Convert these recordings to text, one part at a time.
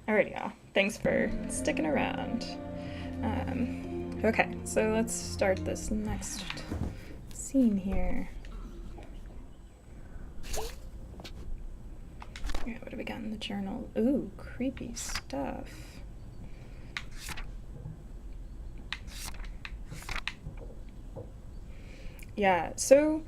Alrighty, y'all. Thanks for sticking around. Okay, so let's start this next scene here. Yeah, what have we got in the journal? Ooh, creepy stuff. Yeah, so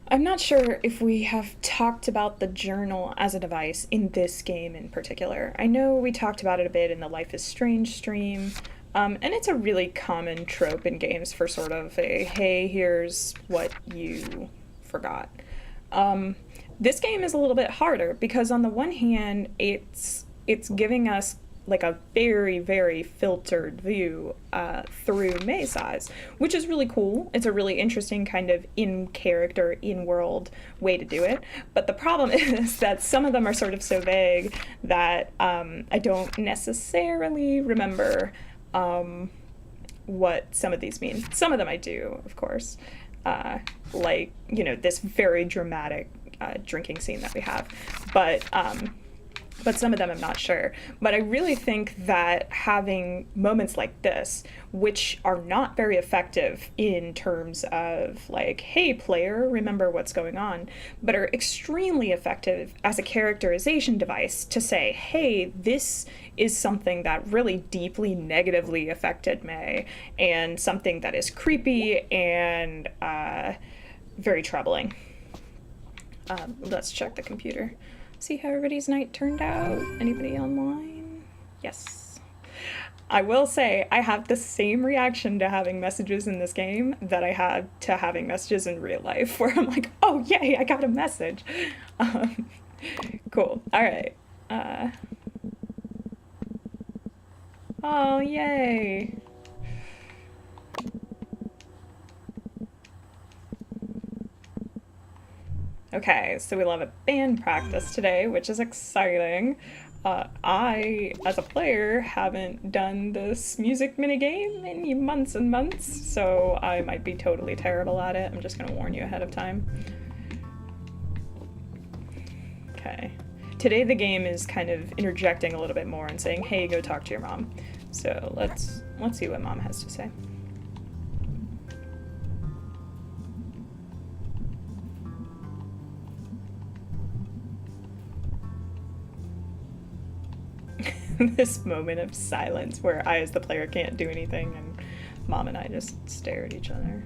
I'm not sure if we have talked about the journal as a device in this game in particular. I know we talked about it a bit in the Life is Strange stream, and it's a really common trope in games for sort of a hey, here's what you forgot. Um, this game is a little bit harder because on the one hand, it's giving us like a very very filtered view through May's eyes, which is really cool. It's a really interesting kind of in character, in world way to do it. But the problem is that some of them are sort of so vague that I don't necessarily remember what some of these mean. Some of them I do, of course. Like, this very dramatic drinking scene that we have. But some of them I'm not sure. But I really think that having moments like this, which are not very effective in terms of like, hey, player, remember what's going on, but are extremely effective as a characterization device to say, hey, this is something that really deeply negatively affected May, and something that is creepy and very troubling. Let's check the computer. See how everybody's night turned out? Anybody online? Yes. I will say I have the same reaction to having messages in this game that I had to having messages in real life, where I'm like, oh, yay, I got a message. Um, cool. All right. Uh, oh, yay. Okay, so we'll have a band practice today, which is exciting. I, as a player, haven't done this music minigame in months and months, so I might be totally terrible at it. I'm just gonna warn you ahead of time. Okay. Today the game is kind of interjecting a little bit more and saying, hey, go talk to your mom. So let's see what mom has to say. This moment of silence where I, as the player, can't do anything, and mom and I just stare at each other.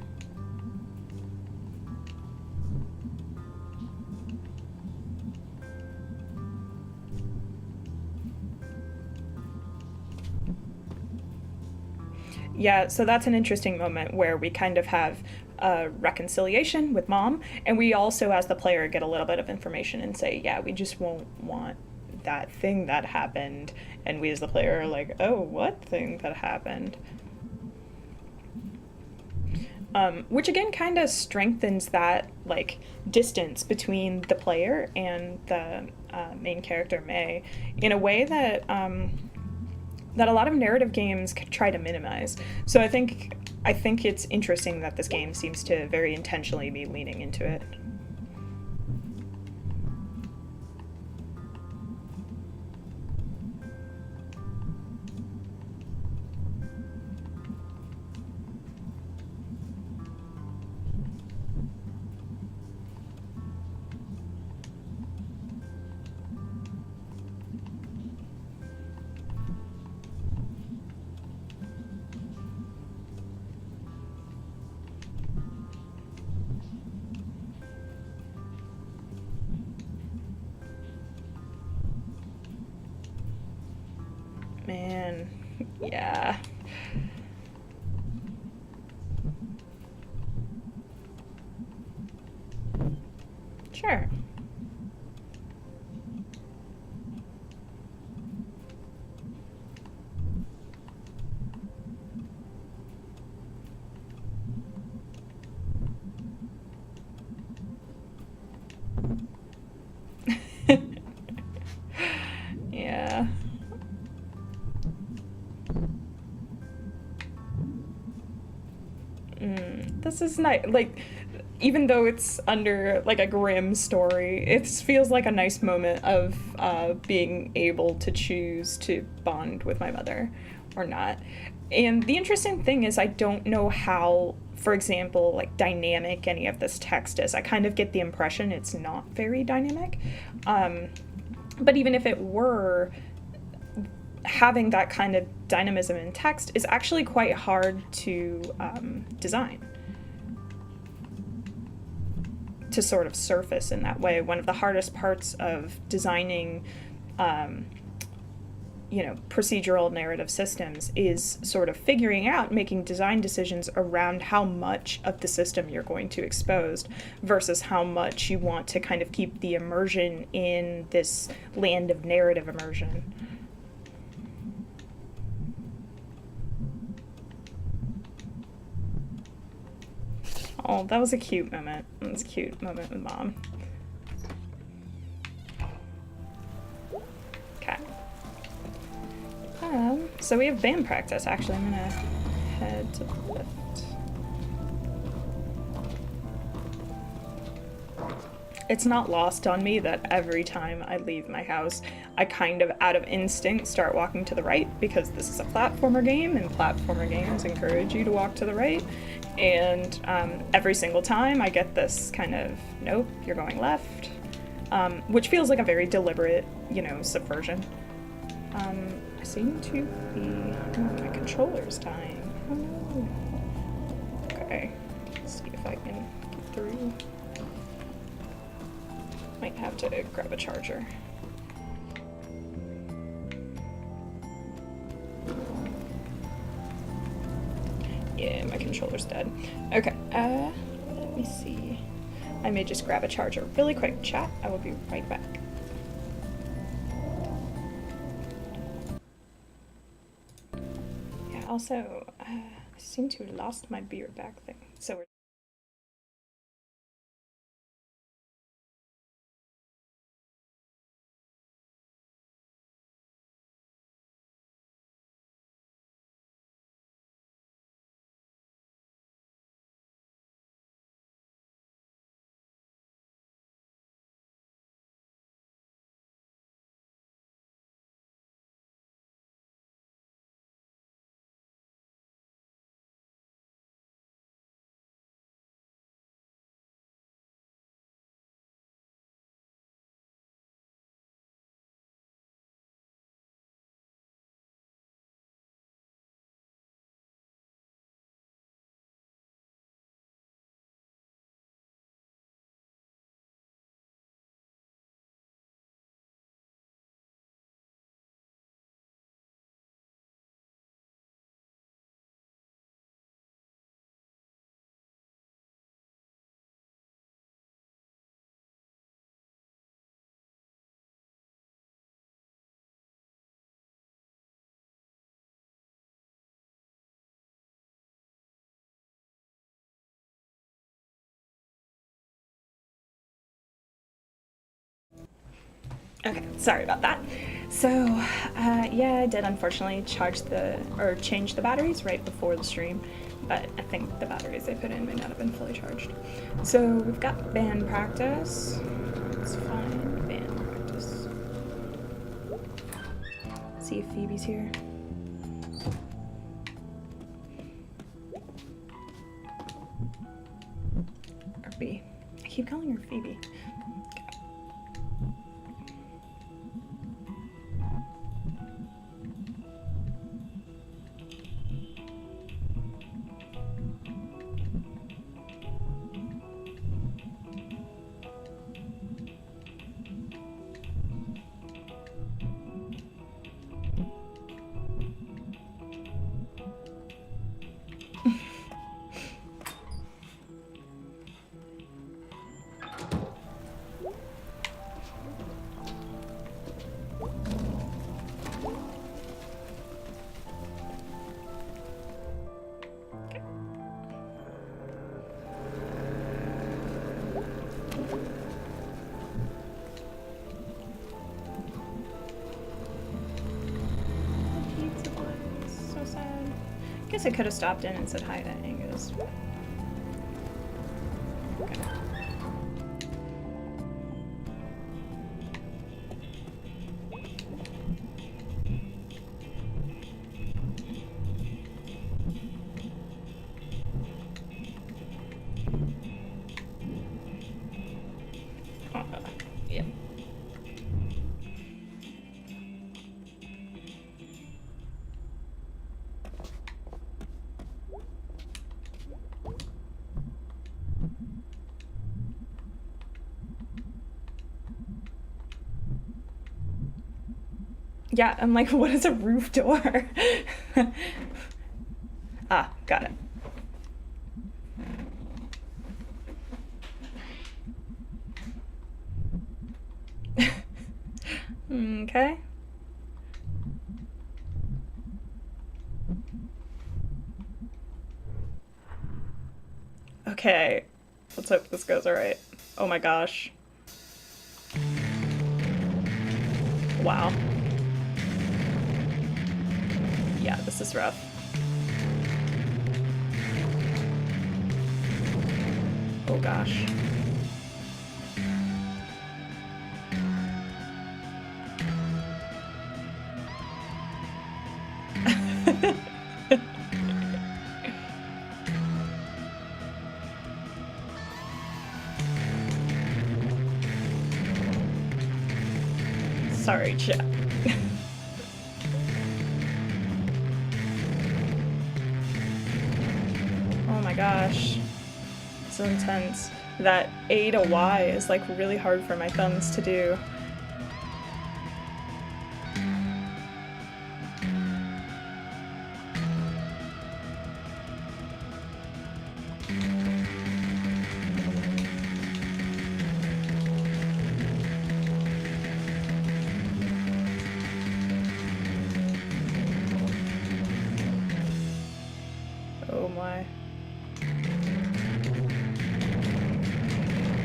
Yeah, so that's an interesting moment where we kind of have a reconciliation with mom, and we also, as the player, get a little bit of information and say, yeah, we just won't want that thing that happened, and we as the player are like, oh, what thing that happened? Which again kind of strengthens that like distance between the player and the main character May in a way that that a lot of narrative games try to minimize. So I think it's interesting that this game seems to very intentionally be leaning into it. Man, yeah. Sure. Yeah. This is nice. Like, even though it's under like a grim story, it feels like a nice moment of being able to choose to bond with my mother or not. And the interesting thing is, I don't know how, for example, like dynamic any of this text is. I kind of get the impression it's not very dynamic. But even if it were, having that kind of dynamism in text is actually quite hard to design, to sort of surface in that way. One of the hardest parts of designing procedural narrative systems is sort of figuring out, making design decisions around how much of the system you're going to expose versus how much you want to kind of keep the immersion in this land of narrative immersion. Oh, that was a cute moment. That was a cute moment with Mom. Okay. So we have band practice, actually. I'm gonna head to the lift. It's not lost on me that every time I leave my house, I kind of, out of instinct, start walking to the right, because this is a platformer game, and platformer games encourage you to walk to the right. And every single time I get this kind of, nope, you're going left, which feels like a very deliberate, subversion. I seem to be, my controller's dying. Oh no. Okay, let's see if I can get through. Might have to grab a charger. Yeah, my controller's dead. Okay, let me see. I may just grab a charger really quick. Chat, I will be right back. Yeah, also, I seem to have lost my beer back thing. So we're okay, sorry about that. So, yeah, I did unfortunately change the batteries right before the stream, but I think the batteries I put in may not have been fully charged. So we've got band practice. Let's find band practice. See if Phoebe's here. Or B. I keep calling her Phoebe. I guess I could have stopped in and said hi to Angus. Yeah. Yeah, I'm like, what is a roof door? Ah, got it. Okay. Okay. Let's hope this goes alright. Oh my gosh. Wow. Yeah, this is rough. Oh gosh. Sorry, chat. Oh my gosh. So intense. That A to Y is like really hard for my thumbs to do. Oh my.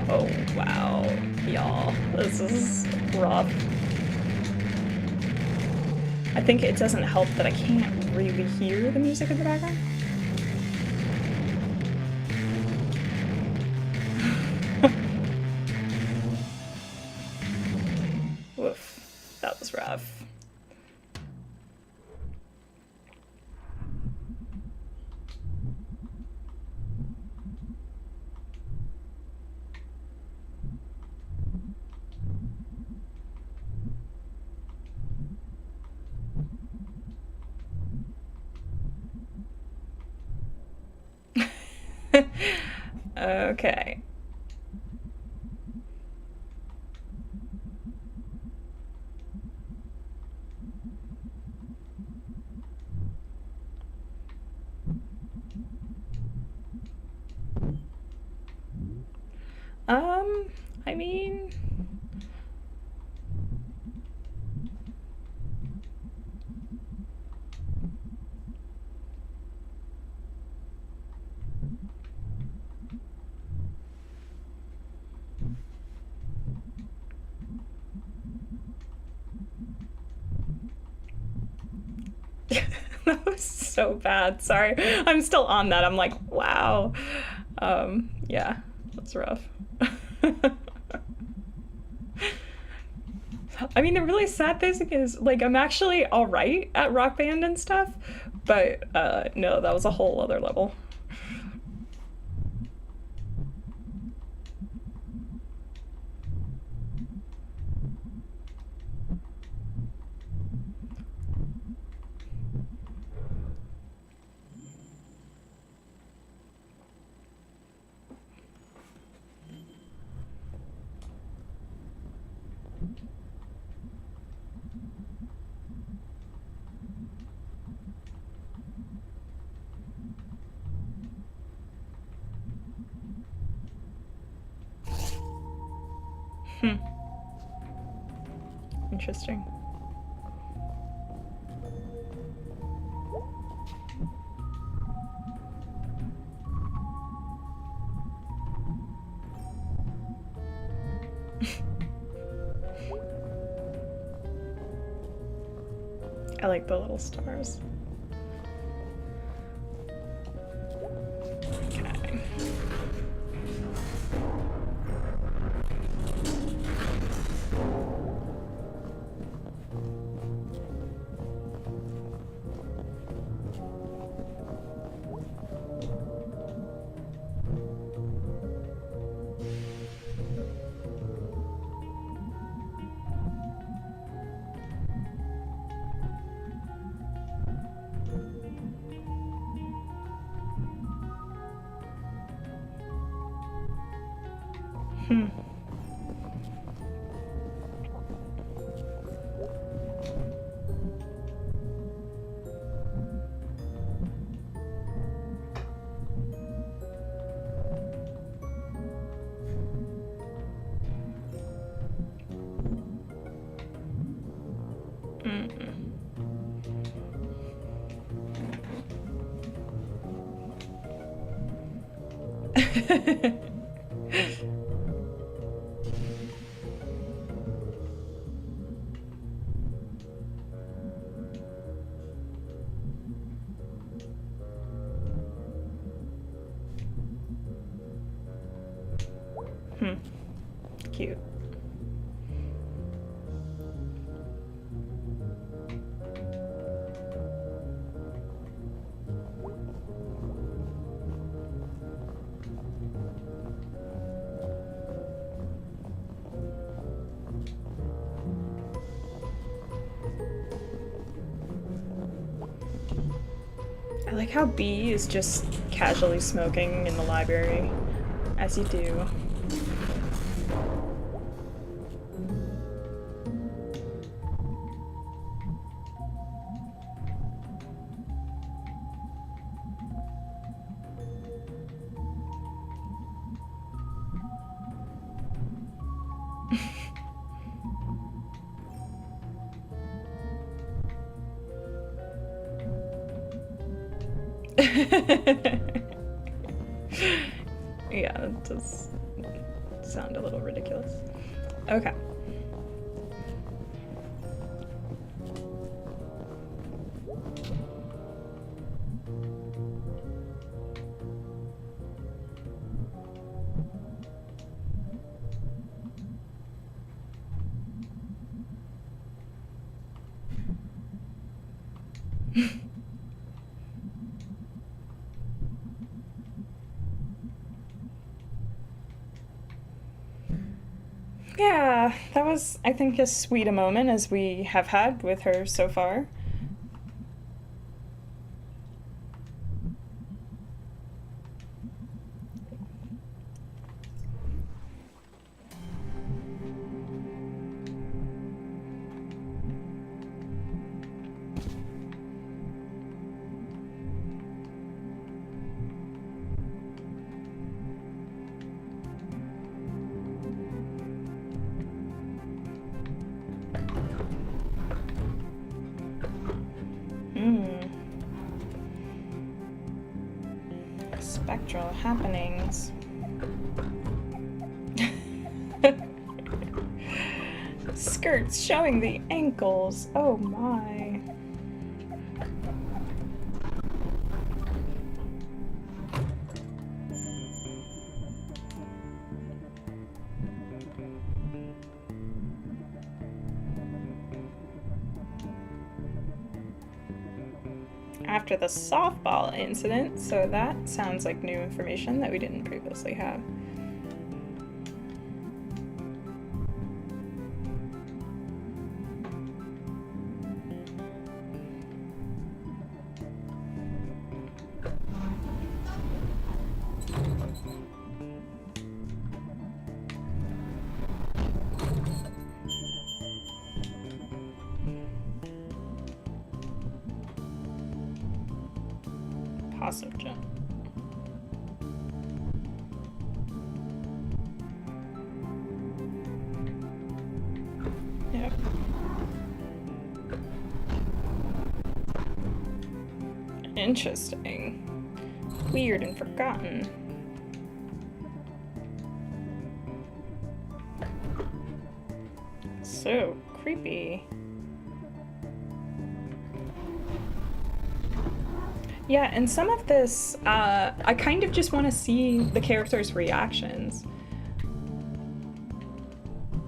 Oh wow, y'all, this is rough. I think it doesn't help that I can't really hear the music in the background. Woof, that was rough. Okay. I mean... That was so bad. Sorry. I'm still on that. I'm like, wow. Yeah, that's rough. I mean, the really sad thing is, like, I'm actually alright at Rock Band and stuff, but, no, that was a whole other level. Interesting. I like the little stars. Okay. Hmm. Hmm. Cute. I like how B is just casually smoking in the library, as you do. Yeah, that does sound a little ridiculous. Okay. Yeah, that was, I think, as sweet a moment as we have had with her so far. Spectral happenings. Skirts showing the ankles. Oh my. After the softball incident, so that sounds like new information that we didn't previously have. Positive jump. Yep. Interesting. Weird and forgotten. So creepy. Yeah, and some of this, I kind of just want to see the characters' reactions.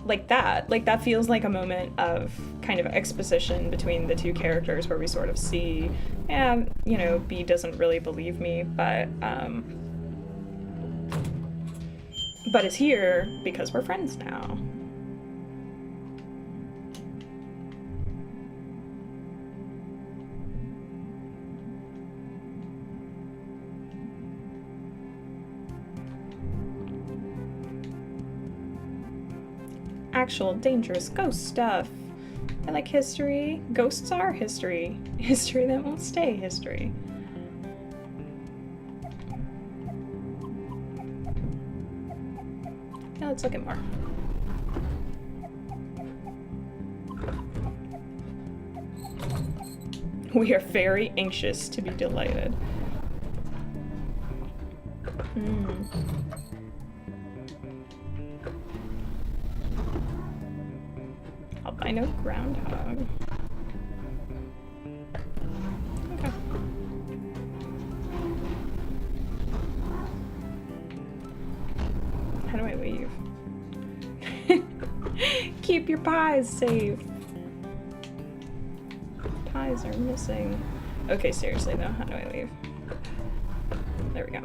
Like that feels like a moment of kind of exposition between the two characters where we sort of see, yeah, you know, B doesn't really believe me, but is here because we're friends now. actual dangerous ghost stuff. I like history. Ghosts are history. History that won't stay history. Now let's look at more. We are very anxious to be delighted. Albino groundhog. Okay. How do I leave? Keep your pies safe. Pies are missing. Okay, seriously though, how do I leave? There we go.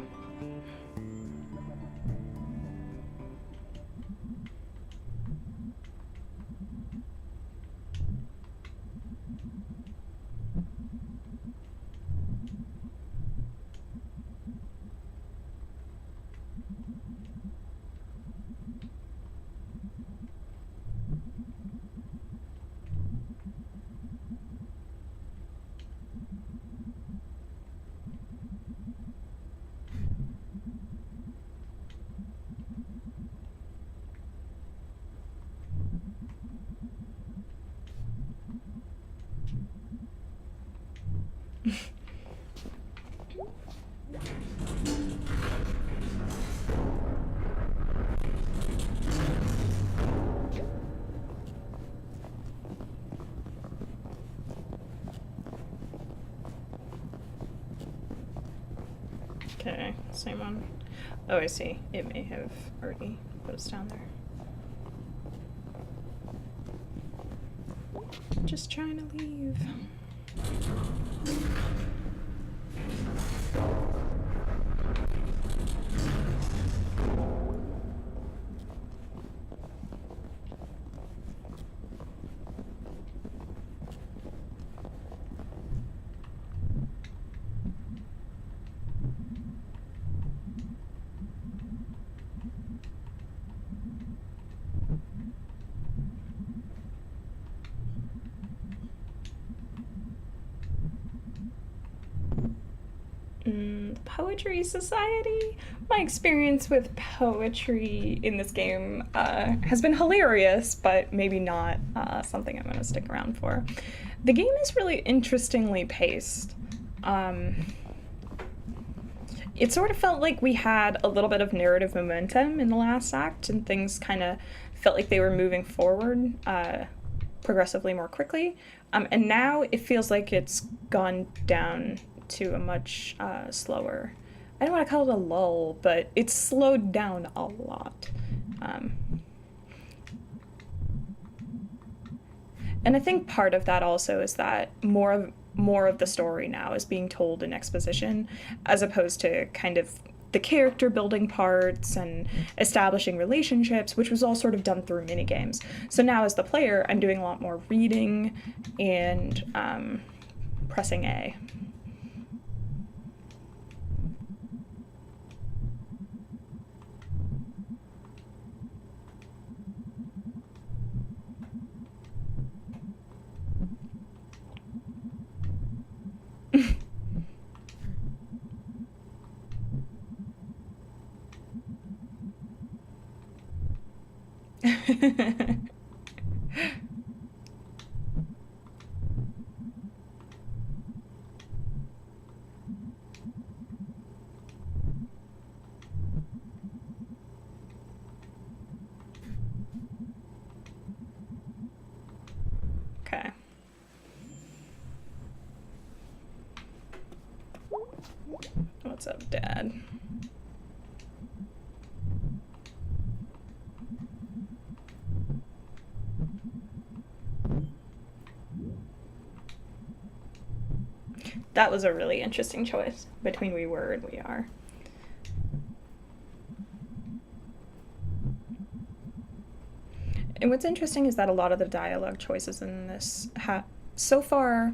Okay, same one. Oh, I see. It may have already put us down there. Just trying to leave. Poetry Society? My experience with poetry in this game has been hilarious, but maybe not something I'm going to stick around for. The game is really interestingly paced. It sort of felt like we had a little bit of narrative momentum in the last act, and things kind of felt like they were moving forward progressively more quickly. And now it feels like it's gone down to a much slower, I don't want to call it a lull, but it's slowed down a lot. And I think part of that also is that more of the story now is being told in exposition, as opposed to kind of the character building parts and establishing relationships, which was all sort of done through minigames. So now as the player, I'm doing a lot more reading and pressing A. Okay. What's up, Dad? That was a really interesting choice between we were and we are. And what's interesting is that a lot of the dialogue choices in this so far,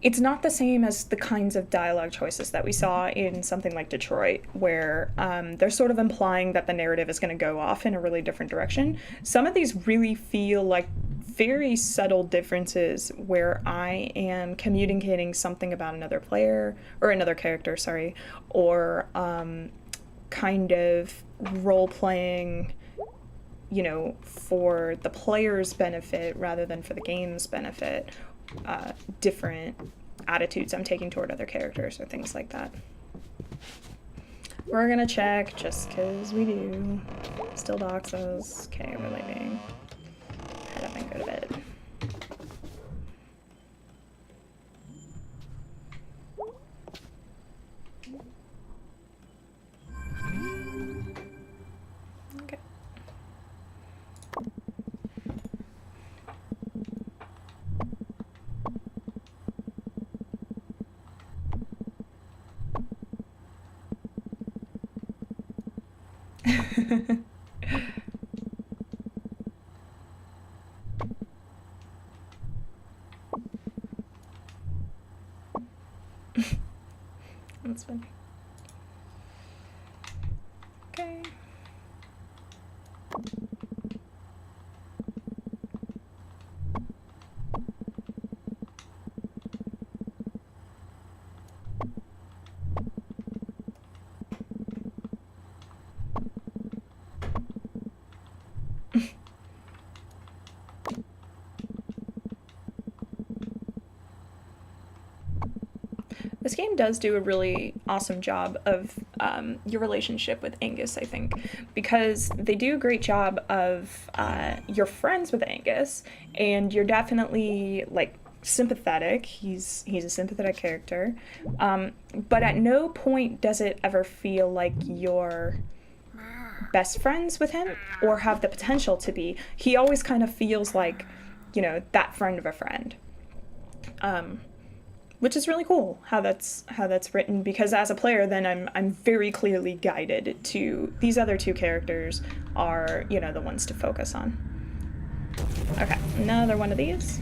it's not the same as the kinds of dialogue choices that we saw in something like Detroit, where they're sort of implying that the narrative is going to go off in a really different direction. Some of these really feel like very subtle differences where I am communicating something about another player, or another character, sorry, or kind of role playing, for the player's benefit rather than for the game's benefit. Different attitudes I'm taking toward other characters or things like that. We're gonna check just because we do. Still doxes. Okay, we're leaving. Head up and go to bed. Okay. That's funny. Okay. This game does do a really awesome job of your relationship with Angus, I think, because they do a great job of you're friends with Angus, and you're definitely like sympathetic. He's a sympathetic character, but at no point does it ever feel like you're best friends with him or have the potential to be. He always kind of feels like, that friend of a friend. Which is really cool how that's written, because as a player then I'm very clearly guided to these other two characters are, the ones to focus on. Okay, another one of these.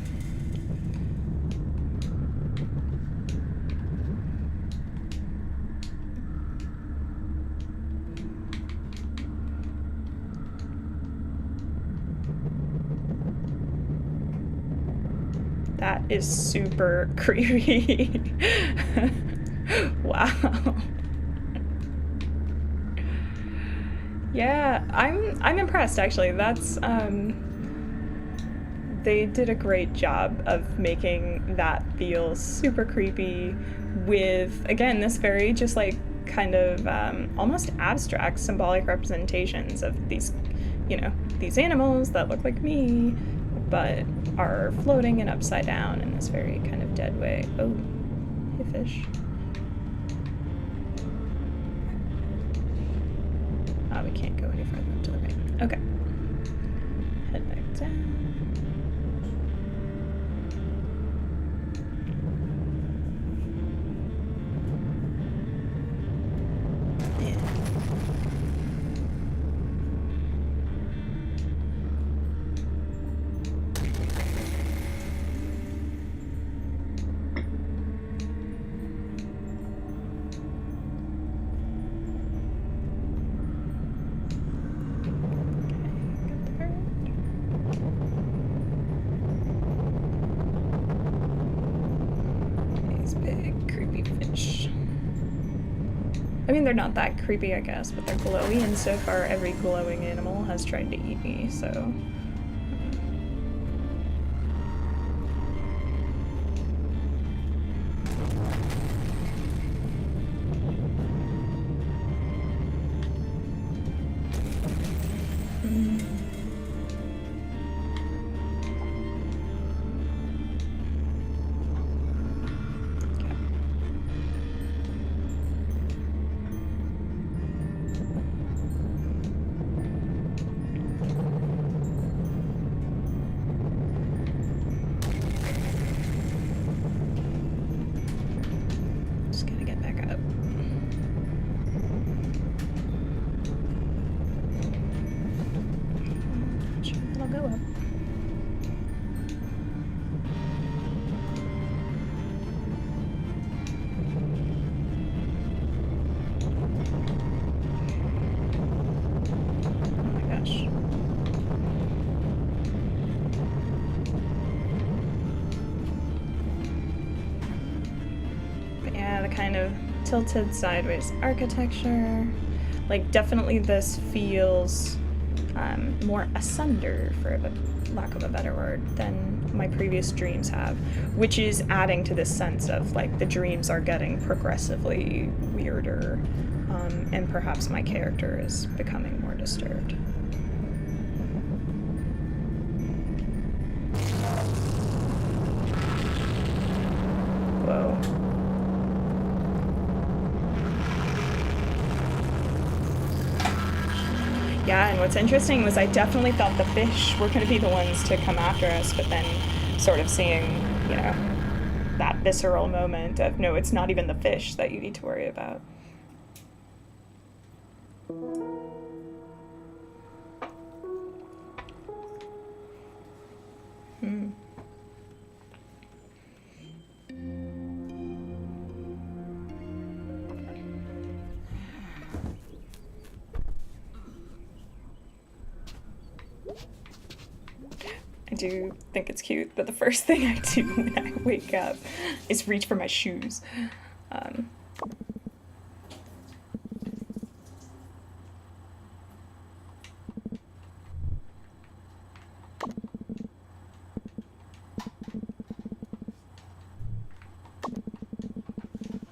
That is super creepy. Wow. Yeah, I'm impressed actually. That's they did a great job of making that feel super creepy with, again, this very just like kind of almost abstract symbolic representations of these, these animals that look like me but are floating and upside down in this very kind of dead way. Oh, hey fish. Oh, we can't go any further up to the right. Okay. Head back down. I mean, they're not that creepy, I guess, but they're glowy, and so far every glowing animal has tried to eat me, so... kind of tilted sideways architecture. Like, definitely this feels more asunder, for lack of a better word, than my previous dreams have, which is adding to this sense of, like, the dreams are getting progressively weirder, and perhaps my character is becoming more disturbed. Whoa. Yeah, and what's interesting was I definitely thought the fish were going to be the ones to come after us, but then sort of seeing, you know, that visceral moment of, no, it's not even the fish that you need to worry about. I do think it's cute that the first thing I do when I wake up is reach for my shoes.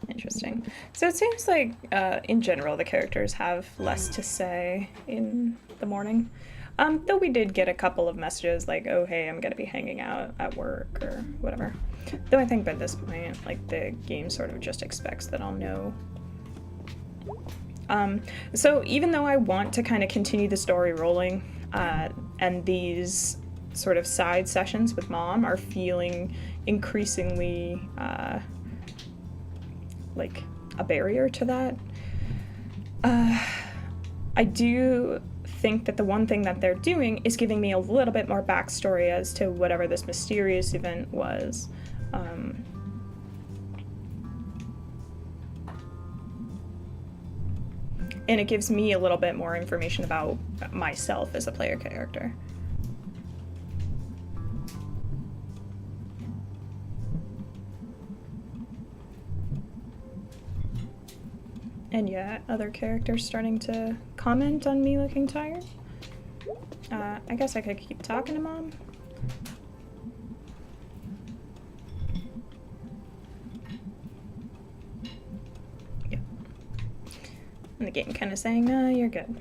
Interesting. So it seems like, in general, the characters have less to say in the morning. Though we did get a couple of messages like, oh, hey, I'm going to be hanging out at work or whatever. Though I think by this point, like, the game sort of just expects that I'll know. So even though I want to kind of continue the story rolling, and these sort of side sessions with Mom are feeling increasingly, like, a barrier to that, I do think that the one thing that they're doing is giving me a little bit more backstory as to whatever this mysterious event was. And it gives me a little bit more information about myself as a player character. And yeah, other characters starting to comment on me looking tired. I guess I could keep talking to Mom. Yeah. And the game kind of saying, no, you're good.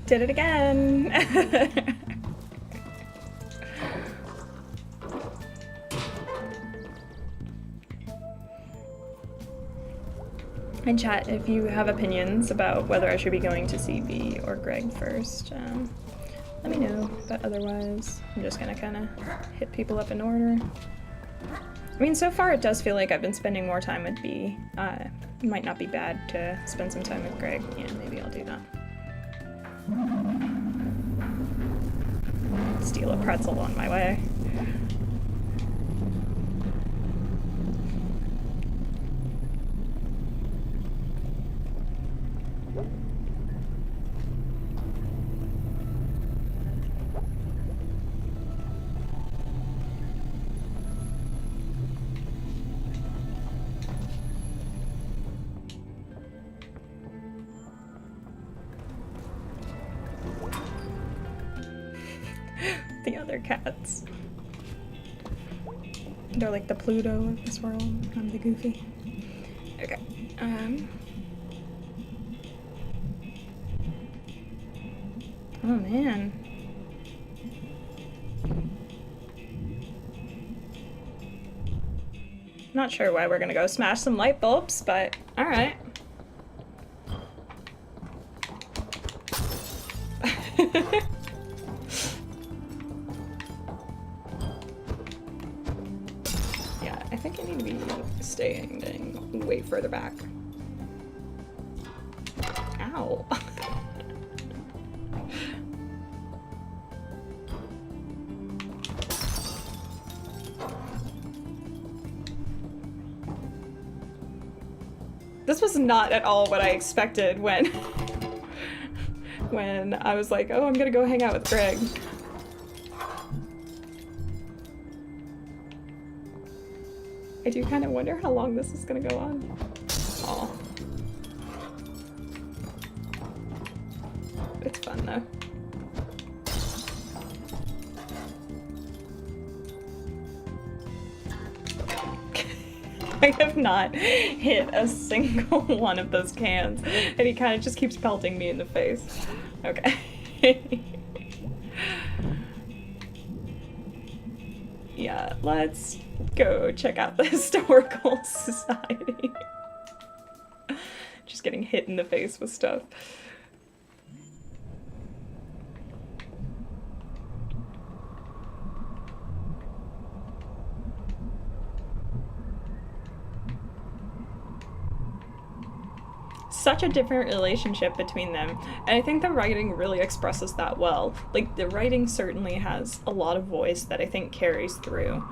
Did it again! And chat, if you have opinions about whether I should be going to see V or Greg first, let me know. But otherwise, I'm just gonna kind of hit people up in order. I mean, so far it does feel like I've been spending more time with V. It might not be bad to spend some time with Greg. Yeah, maybe I'll do that. Steal a pretzel on my way. The other cats. They're like the Pluto of this world. I'm the Goofy. Okay. Oh man. Not sure why we're gonna go smash some light bulbs, but alright. Yeah, I think I need to be staying way further back. Ow. This was not at all what I expected when I was like, oh, I'm gonna go hang out with Greg. I do kind of wonder how long this is gonna go on. Aw. It's fun though. I have not hit a single one of those cans, and he kind of just keeps pelting me in the face. Okay. Yeah, let's go check out the Historical Society. Just getting hit in the face with stuff. Such a different relationship between them, and I think the writing really expresses that well. Like, the writing certainly has a lot of voice that I think carries through.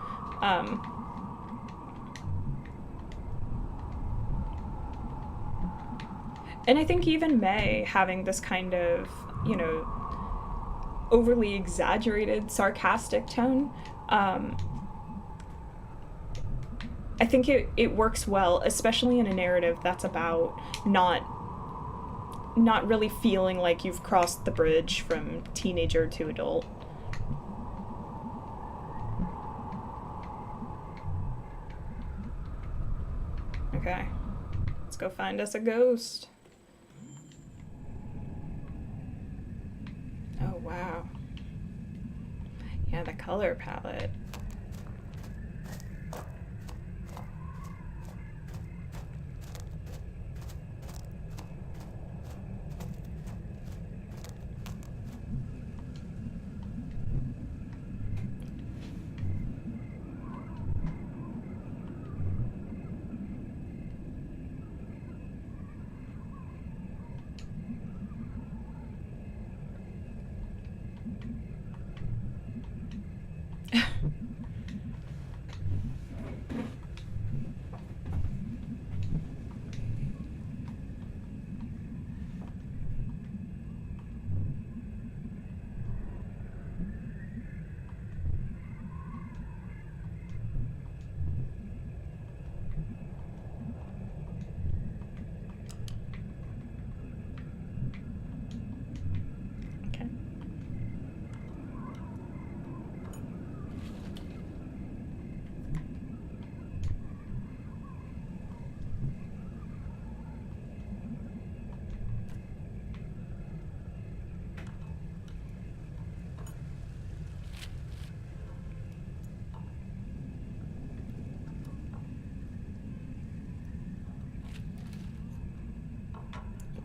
And I think even May having this kind of, you know, overly exaggerated, sarcastic tone, I think it works well, especially in a narrative that's about not really feeling like you've crossed the bridge from teenager to adult. Okay, let's go find us a ghost. Oh, wow. Yeah, the color palette.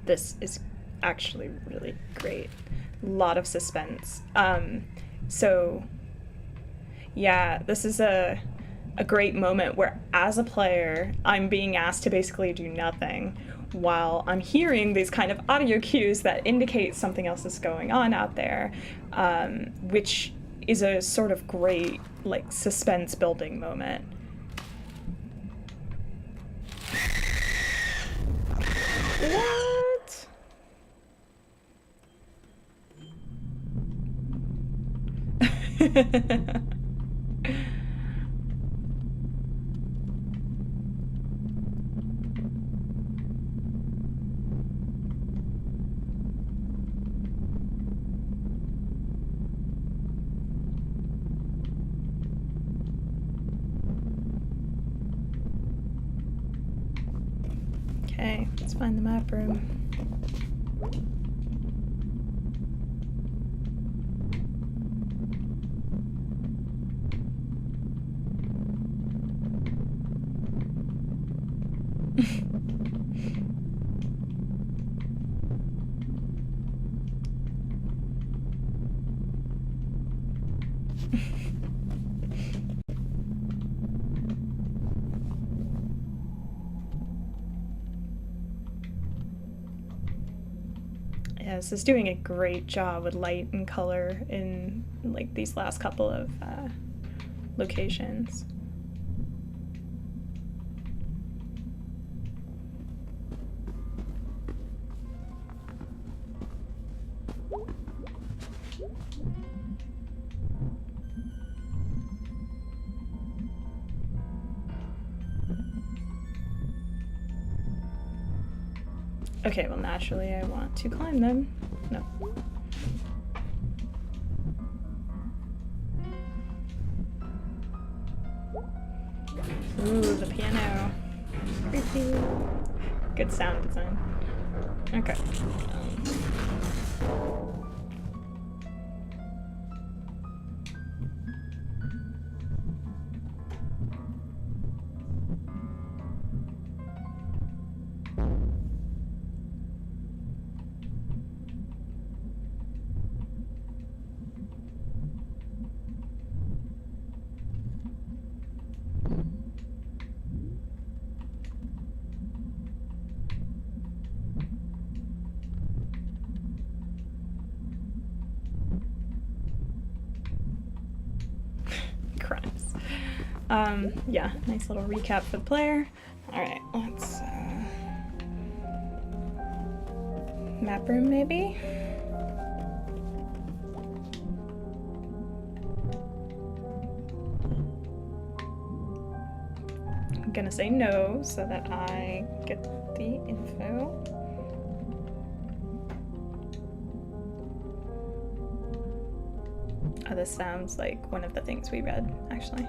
This is actually really great. A lot of suspense. So yeah, this is a great moment where, as a player, I'm being asked to basically do nothing while I'm hearing these kind of audio cues that indicate something else is going on out there, which is a sort of great, like, suspense building moment. What? Okay, let's find the map room. Yeah, this is doing a great job with light and color in, like, these last couple of locations. Okay, well, naturally I want to climb them. No. Ooh, the piano. Creepy. Good sound design. Okay. Crimes. Yeah, nice little recap for the player. Alright, let's, map room, maybe? I'm gonna say no so that I get the info. Oh, this sounds like one of the things we read, actually.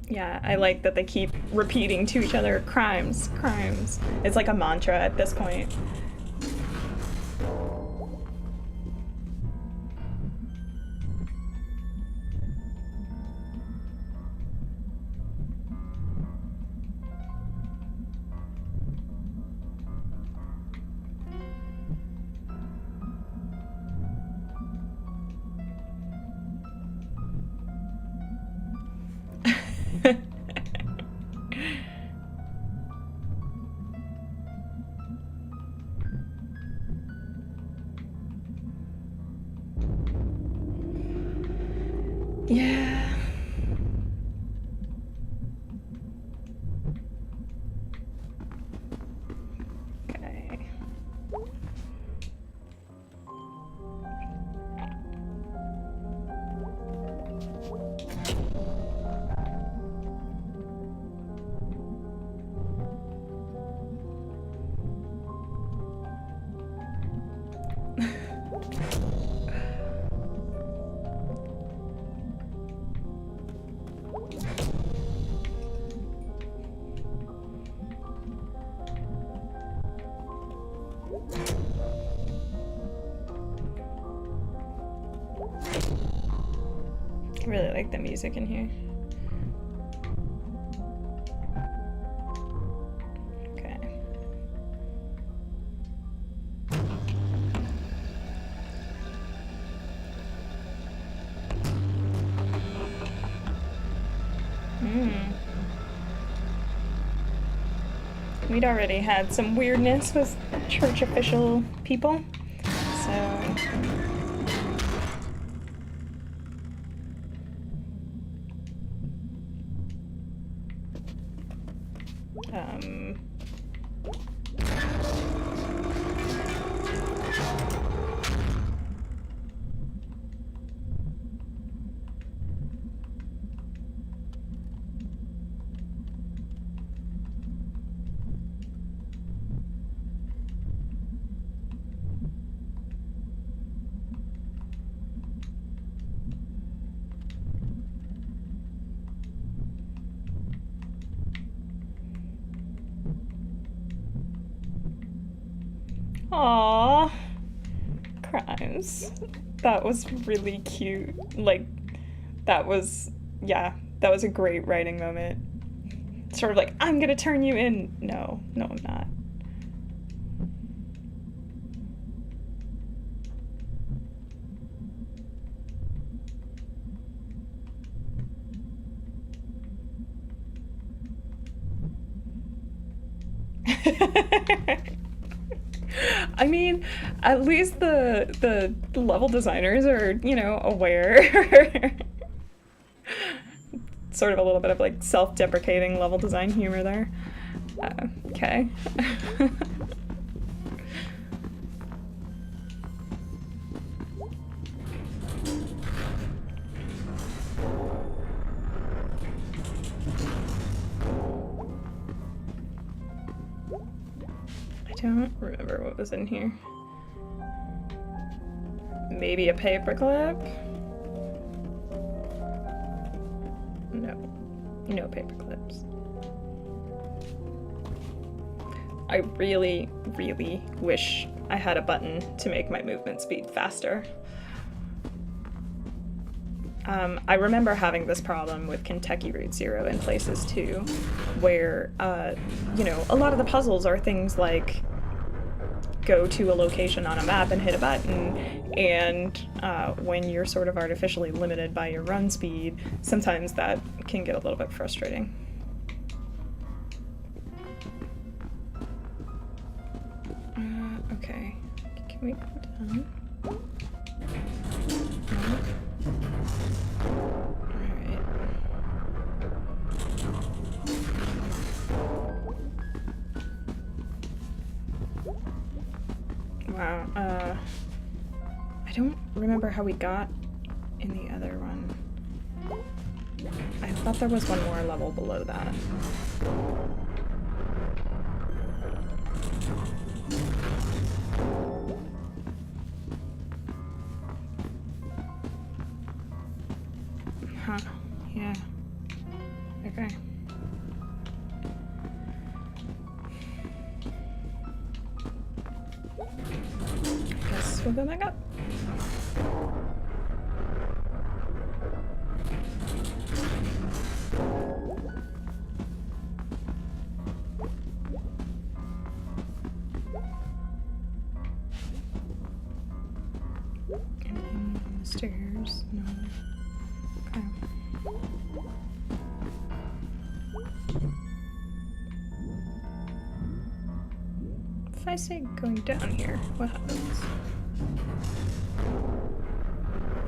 Yeah, I like that they keep repeating to each other, crimes, crimes. It's like a mantra at this point. Yeah. Okay. I really like the music in here. Okay. We'd already had some weirdness with church official people, so... Aww. Crimes. That was really cute. Like, that was, yeah, that was a great writing moment. Sort of like, I'm gonna turn you in. No, no, I'm not. I mean, at least the level designers are, you know, aware. Sort of a little bit of like self-deprecating level design humor there. Okay. I don't remember what was in here. Maybe a paperclip? No. No paperclips. I really, really wish I had a button to make my movement speed faster. I remember having this problem with Kentucky Route Zero in places too, where, you know, a lot of the puzzles are things like go to a location on a map and hit a button, and when you're sort of artificially limited by your run speed, sometimes that can get a little bit frustrating. Okay, can we go down? Wow, I don't remember how we got in the other one. I thought there was one more level below that. Huh, yeah. Okay. Guess we'll go back up. Anything on the stairs? No. Okay. If I say going down here, what happens?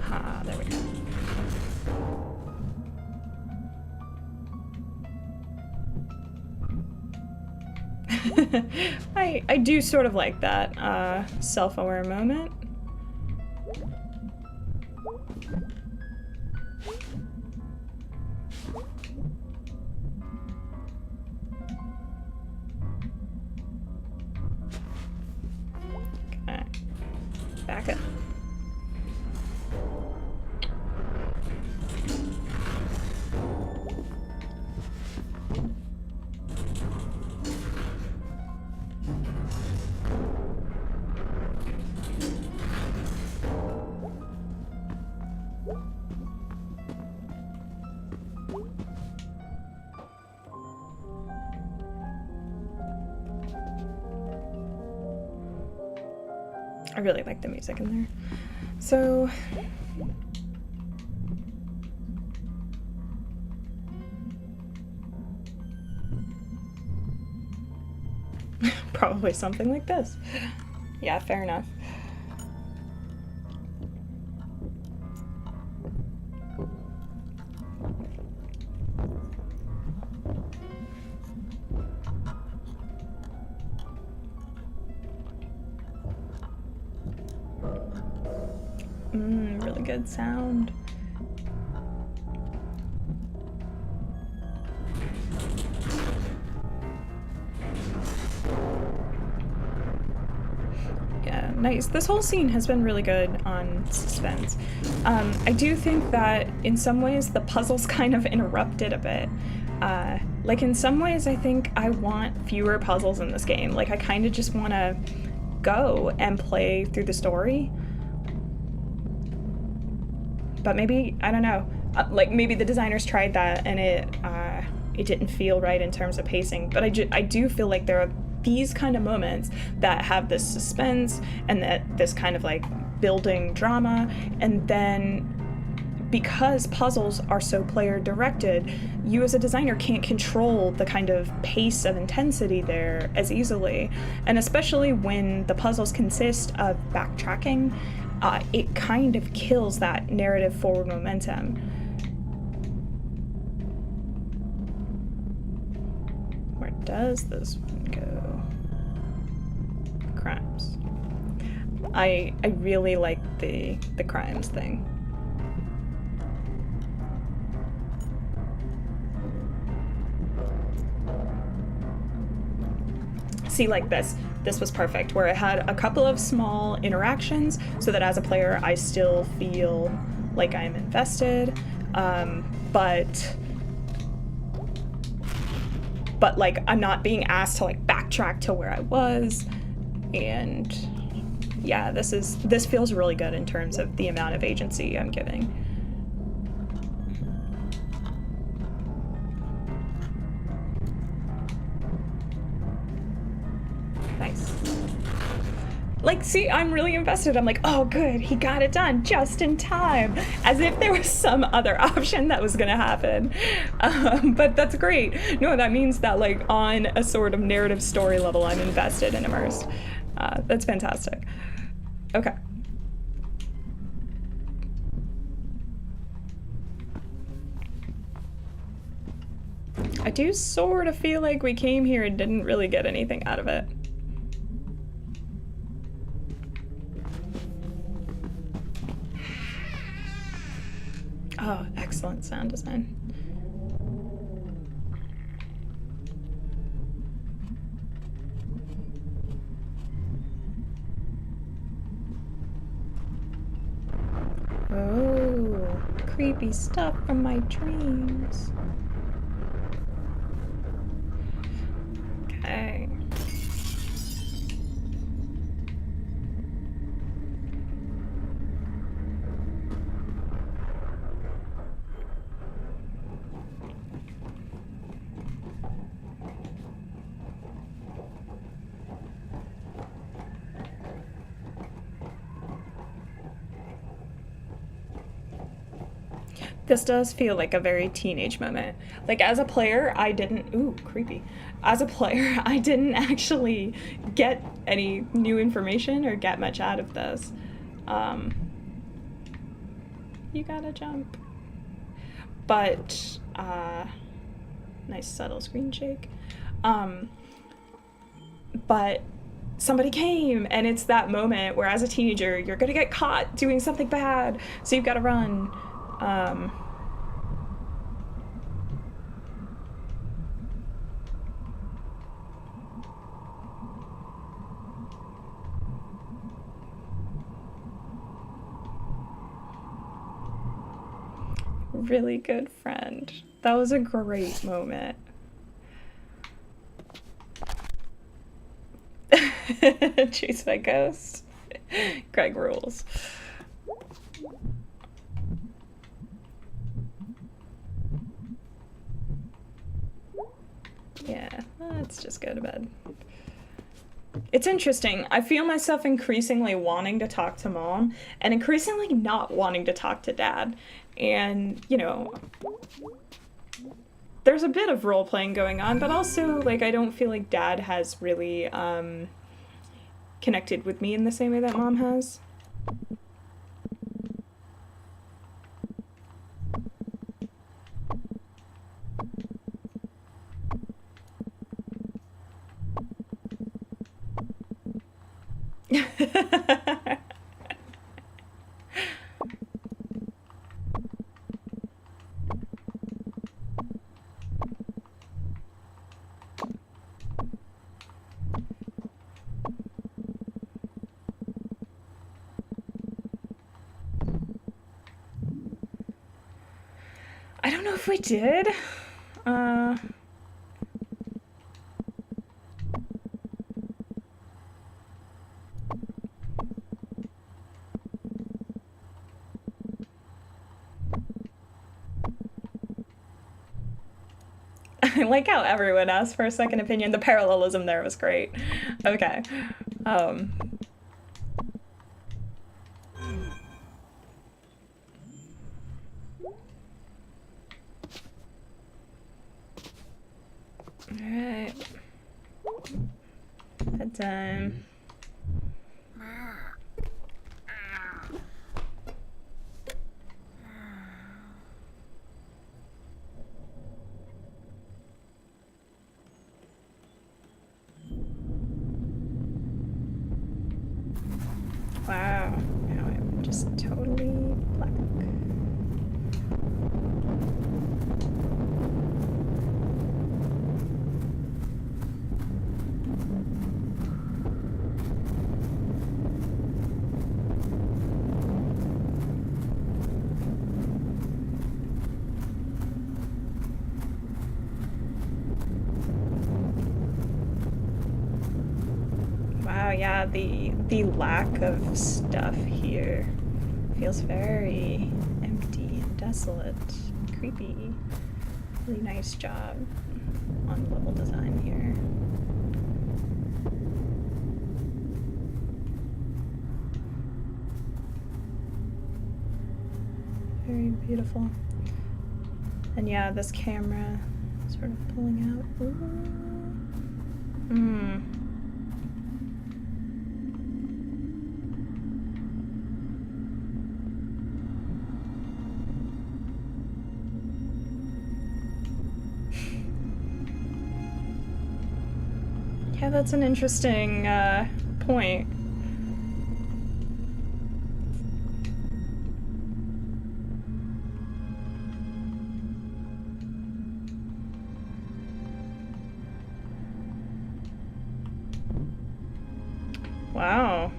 Ah, there we go. I do sort of like that self-aware moment. Okay. Back up. I really like the music in there. So probably something like this. Yeah, fair enough. Really good sound. Yeah, nice. This whole scene has been really good on suspense. I do think that in some ways the puzzle's kind of interrupted a bit. Like in some ways I think I want fewer puzzles in this game. Like I kind of just want to go and play through the story. But maybe, I don't know, like maybe the designers tried that and it didn't feel right in terms of pacing. But I do feel like there are these kind of moments that have this suspense and that this kind of like building drama, and then because puzzles are so player directed, you as a designer can't control the kind of pace of intensity there as easily. And especially when the puzzles consist of backtracking, it kind of kills that narrative forward momentum. Where does this one go? Crimes. I really like the crimes thing. See, like this was perfect, where I had a couple of small interactions so that as a player I still feel like I'm invested, but like I'm not being asked to like backtrack to where I was. And yeah, this feels really good in terms of the amount of agency I'm giving. Nice. Like, see, I'm really invested. I'm like, oh, good, he got it done just in time. As if there was some other option that was gonna happen. But that's great. No, that means that, like, on a sort of narrative story level, I'm invested and immersed. That's fantastic. Okay. I do sort of feel like we came here and didn't really get anything out of it. Oh, excellent sound design. Oh, creepy stuff from my dreams. Okay. This does feel like a very teenage moment. Like, as a player, I didn't... Ooh, creepy. As a player, I didn't actually get any new information or get much out of this. You gotta jump. But, nice subtle screen shake. But somebody came, and it's that moment where as a teenager, you're gonna get caught doing something bad, so you've gotta run. Really good friend. That was a great moment. Chased by ghost. Greg rules. Yeah, let's just go to bed. It's interesting. I feel myself increasingly wanting to talk to Mom and increasingly not wanting to talk to Dad. And, you know, there's a bit of role-playing going on, but also, like, I don't feel like Dad has really connected with me in the same way that Mom has. I don't know if we did. I like how everyone asked for a second opinion. The parallelism there was great. Okay. Alright. Bedtime. Wow. Now I'm just totally black. Wow, yeah, the lack of stuff here feels very empty and desolate, creepy. Really nice job on level design here. Very beautiful. And yeah, this camera sort of pulling out. Ooh. Yeah, that's an interesting point. Wow.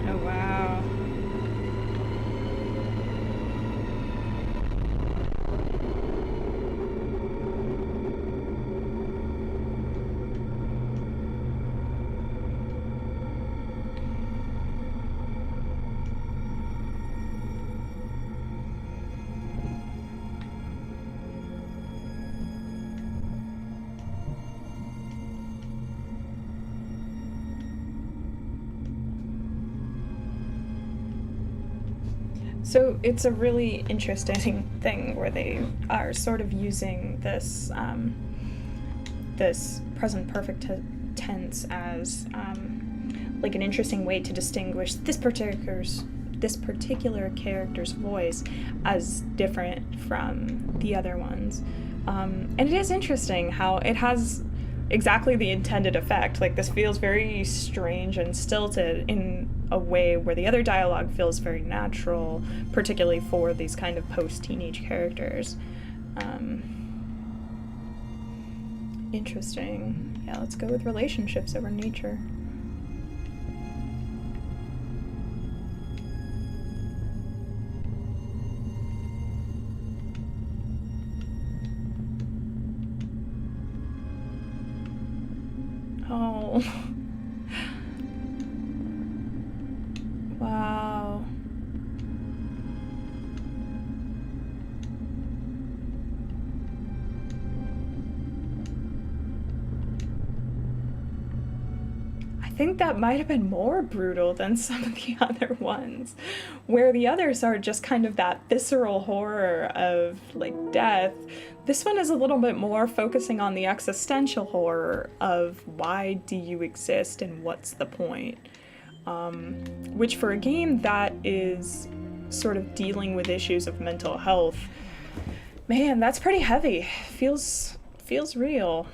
Oh, wow. So it's a really interesting thing where they are sort of using this this present perfect tense as like an interesting way to distinguish this particular character's voice as different from the other ones. And it is interesting how it has exactly the intended effect. Like, this feels very strange and stilted in a way where the other dialogue feels very natural, particularly for these kind of post-teenage characters. Interesting. Yeah, let's go with relationships over nature. Oh. Wow. I think that might have been more brutal than some of the other ones, where the others are just kind of that visceral horror of like death. This one is a little bit more focusing on the existential horror of why do you exist and what's the point. Which for a game that is sort of dealing with issues of mental health, man, that's pretty heavy. Feels real.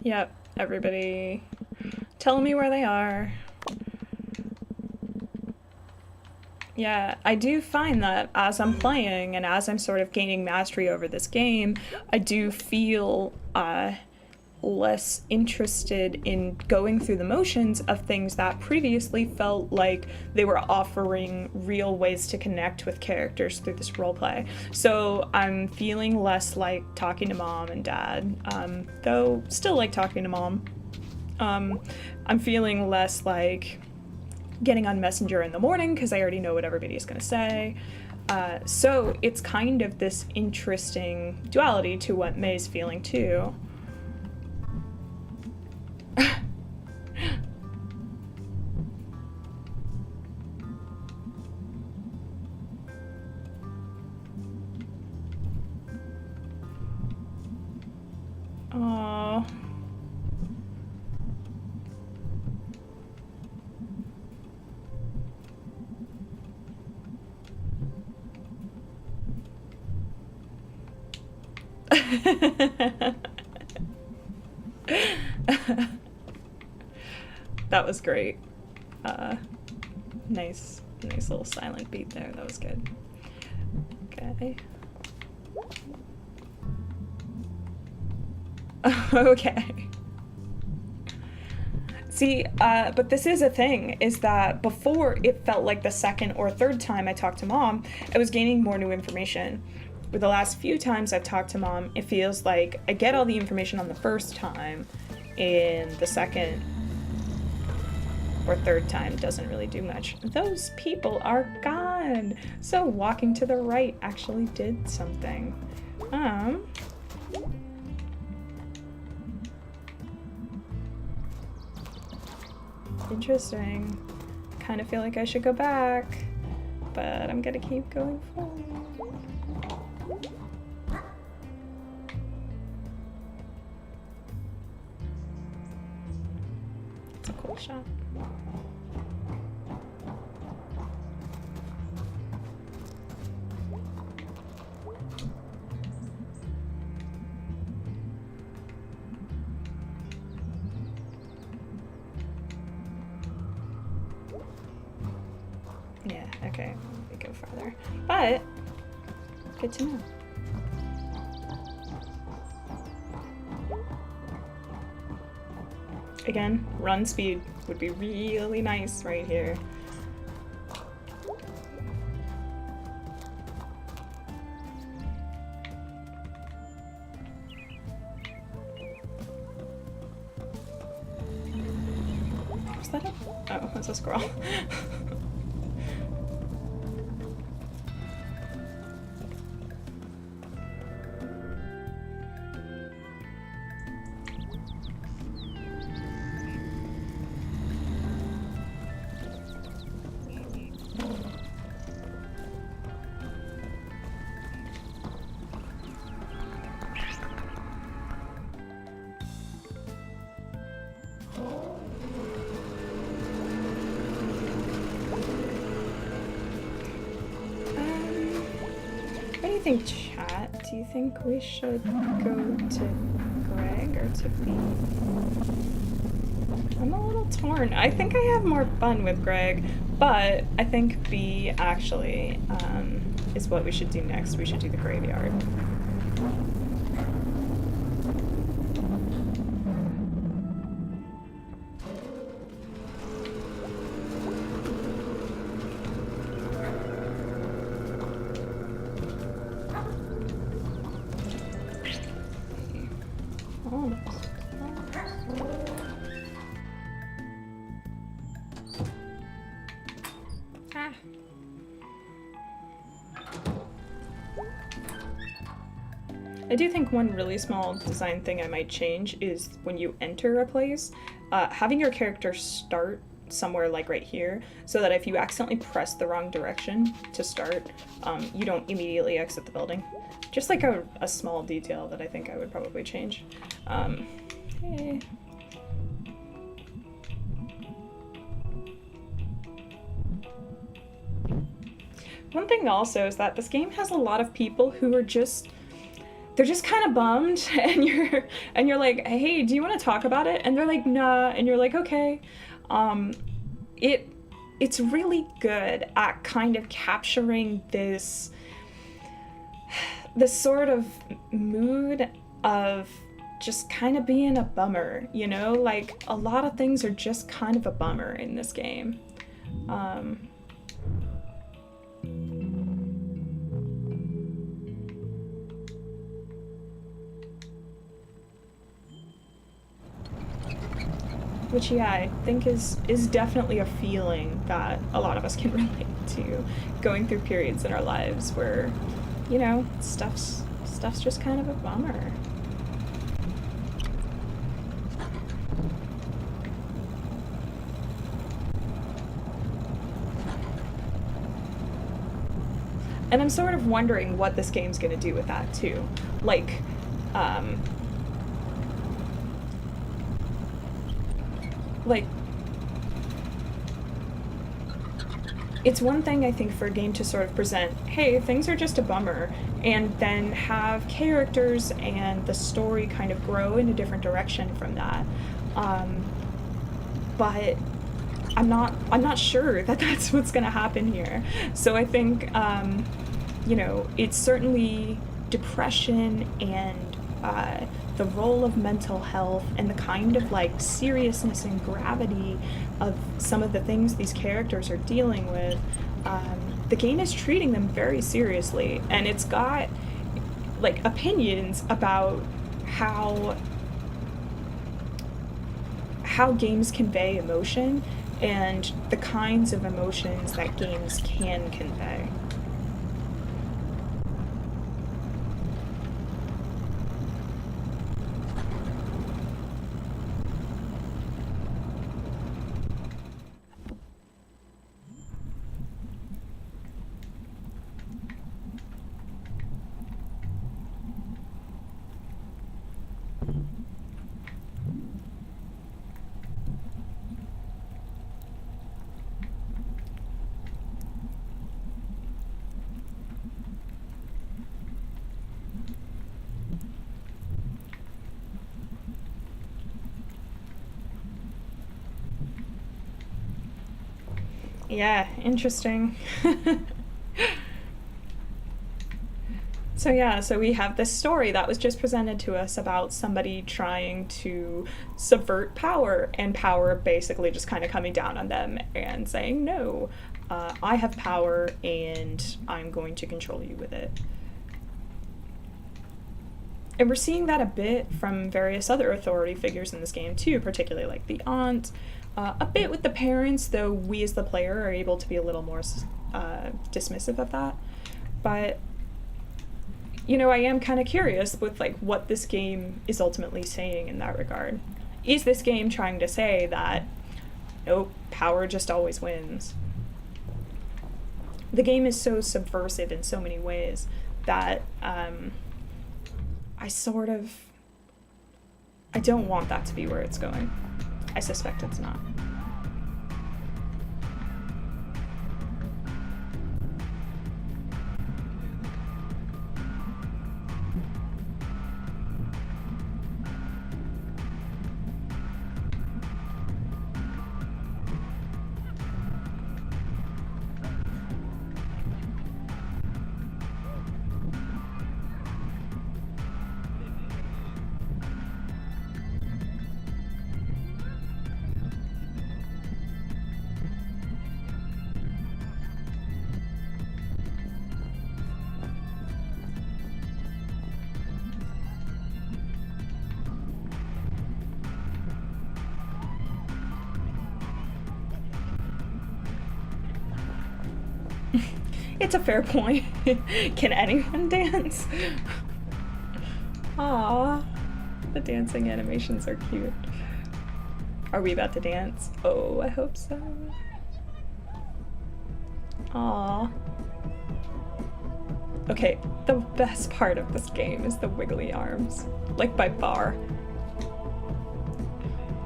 Yep, everybody telling me where they are. Yeah, I do find that as I'm playing and as I'm sort of gaining mastery over this game, I do feel less interested in going through the motions of things that previously felt like they were offering real ways to connect with characters through this roleplay. So I'm feeling less like talking to mom and dad, though still like talking to mom. I'm feeling less like getting on Messenger in the morning because I already know what everybody's gonna say. So it's kind of this interesting duality to what May's feeling too. Aww. That was great. Nice little silent beat there. That was good. Okay. Okay. See, but this is a thing, is that before it felt like the second or third time I talked to mom, I was gaining more new information. With the last few times I've talked to mom, it feels like I get all the information on the first time, and the second or third time doesn't really do much. Those people are gone! So walking to the right actually did something. Interesting. Kind of feel like I should go back, but I'm gonna keep going forward. It's a cool shot. Yeah, okay, we go farther. But, good to know. Again, run speed would be really nice right here. Was that a... oh, that's a squirrel. What do you think, chat? Do you think we should go to Greg or to B? I'm a little torn. I think I have more fun with Greg, but I think B actually is what we should do next. We should do the graveyard. I do think one really small design thing I might change is when you enter a place, having your character start somewhere like right here, so that if you accidentally press the wrong direction to start, you don't immediately exit the building. Just like a small detail that I think I would probably change. Okay. One thing also is that this game has a lot of people who are just, they're just kind of bummed, and you're like, hey, do you want to talk about it? And they're like, nah, and you're like, okay. It's really good at kind of capturing this sort of mood of just kind of being a bummer, you know? Like, a lot of things are just kind of a bummer in this game. Which, yeah, I think is definitely a feeling that a lot of us can relate to, going through periods in our lives where, you know, stuff's just kind of a bummer. And I'm sort of wondering what this game's gonna do with that too. Like, it's one thing, I think, for a game to sort of present, hey, things are just a bummer, and then have characters and the story kind of grow in a different direction from that. But I'm not sure that that's what's going to happen here. So I think, you know, it's certainly depression and the role of mental health and the kind of like seriousness and gravity of some of the things these characters are dealing with. The game is treating them very seriously, and it's got like opinions about how games convey emotion and the kinds of emotions that games can convey. Yeah, interesting. So we have this story that was just presented to us about somebody trying to subvert power, and power basically just kind of coming down on them and saying, no, I have power and I'm going to control you with it. And we're seeing that a bit from various other authority figures in this game too, particularly like the aunt, a bit with the parents, though we as the player are able to be a little more dismissive of that. But, you know, I am kind of curious with like what this game is ultimately saying in that regard. Is this game trying to say that, nope, power just always wins? The game is so subversive in so many ways that I don't want that to be where it's going. I suspect it's not. It's a fair point. Can anyone dance? Aww. The dancing animations are cute. Are we about to dance? Oh, I hope so. Aww. Okay, the best part of this game is the wiggly arms. Like, by far.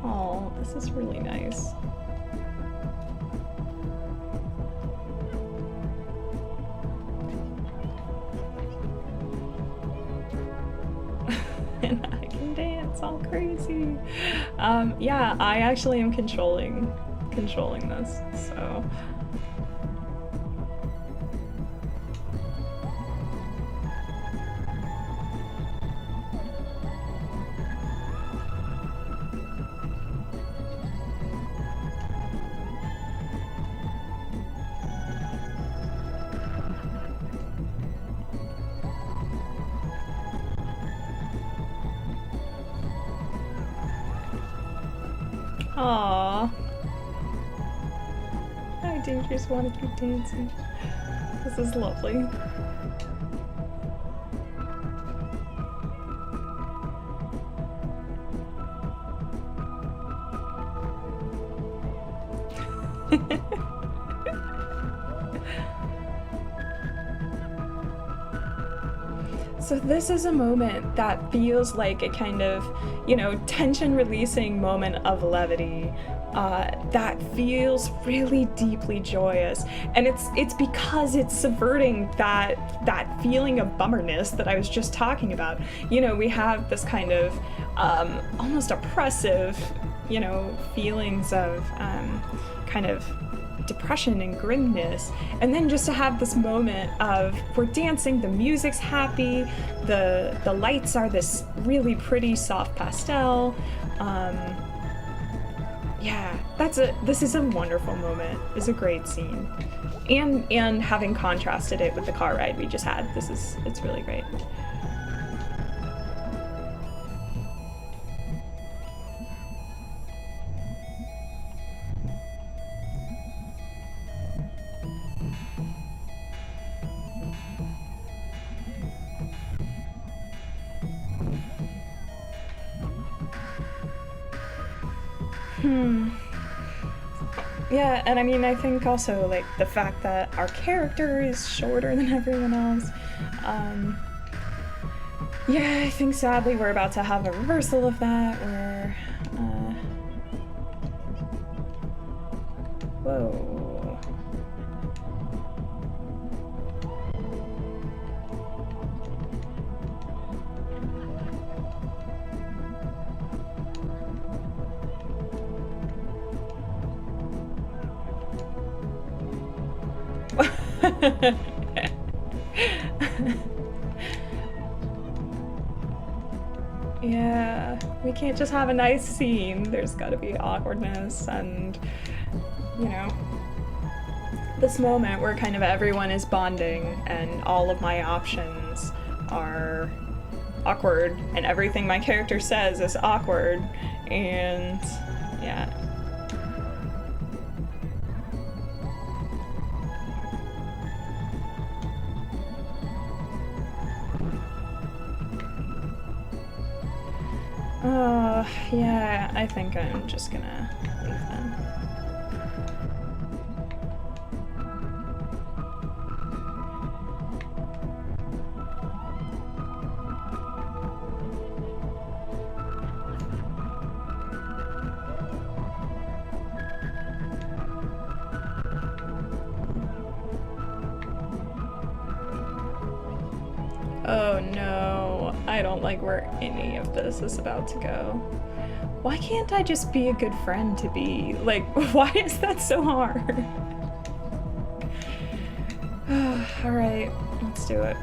Oh, this is really nice. And I can dance all crazy. Yeah, I actually am controlling this, so. Aww. I do just want to keep dancing. This is lovely. So this is a moment that feels like a kind of, you know, tension-releasing moment of levity that feels really deeply joyous, and it's because it's subverting that feeling of bummerness that I was just talking about. You know, we have this kind of almost oppressive, you know, feelings of kind of depression and grimness, and then just to have this moment of we're dancing, the music's happy, the lights are this really pretty soft pastel. Yeah, this is a wonderful moment. It's a great scene, and having contrasted it with the car ride we just had, it's really great. Yeah, and I mean, I think also, like, the fact that our character is shorter than everyone else. Yeah, I think sadly we're about to have a reversal of that, where, whoa. Yeah, we can't just have a nice scene. There's gotta be awkwardness and, you know, this moment where kind of everyone is bonding and all of my options are awkward and everything my character says is awkward, and yeah. Yeah, I think I'm just gonna leave then. Oh no, I don't like where any of this is about to go. Why can't I just be a good friend to be? Like, why is that so hard? Alright, let's do it.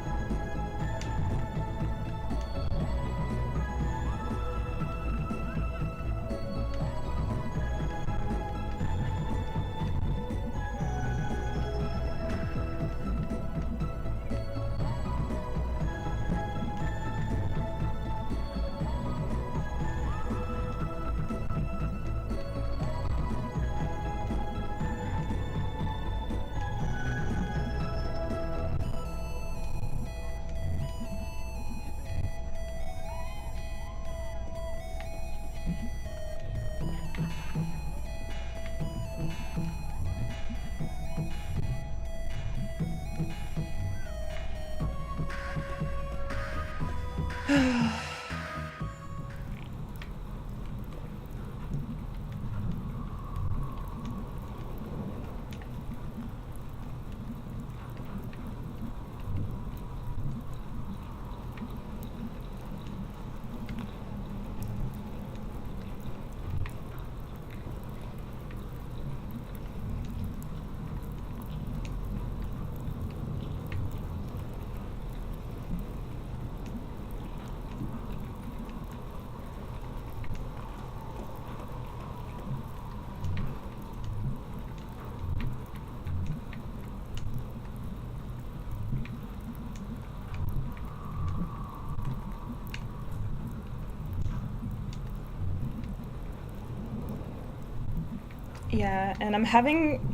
Yeah, and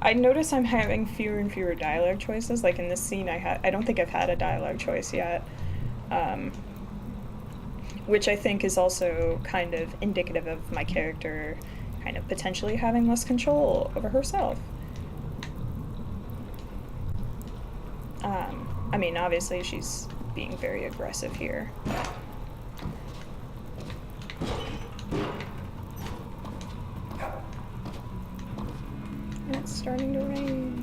I notice I'm having fewer and fewer dialogue choices. Like in this scene, I don't think I've had a dialogue choice yet. Um, which I think is also kind of indicative of my character kind of potentially having less control over herself. I mean, obviously she's being very aggressive here. And it's starting to rain.